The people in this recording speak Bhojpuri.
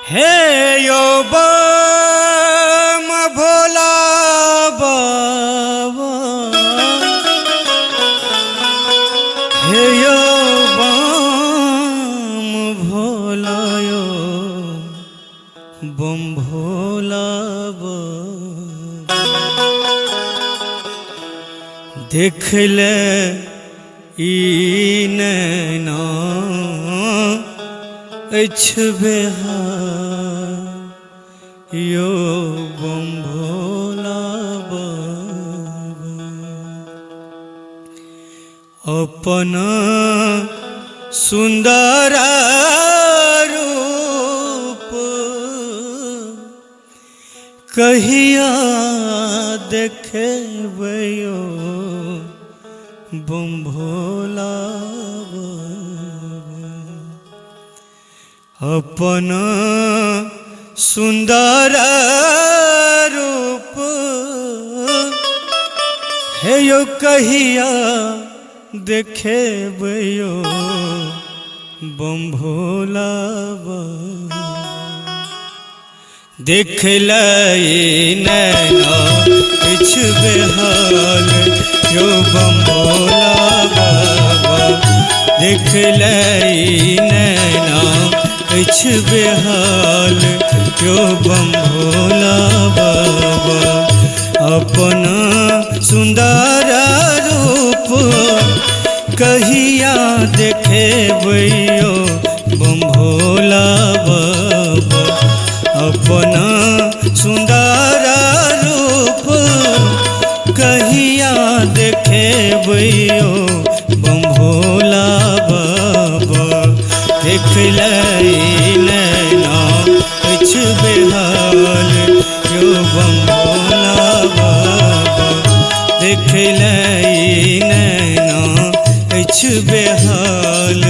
हे यो बम भोला बाबा, हे यो बम भोला यो बम भोला बाबा। देख ले ई नैना बेहार यो बम भोला बाबा। अपना सुंदर रूप कहिया देखबयो बम भोला बाबा। अपना सुंदर रूप हे यो कहिया देखबयो बम भोला बाबा। देख लई नैना किछ बेहाल यो बम भोला बाबा। देख लई नैना किछ बेहाल यो बम भोला बाबा। अपना सुंदर रूप कहिया देखबयो बम भोला बाबा। अपना सुंदर रूप कहिया देखबयो बम भोला बाबा। देख लई नैना किछ बेहाल यो बम भोला बाबा। देख लई नैना किछ बेहाल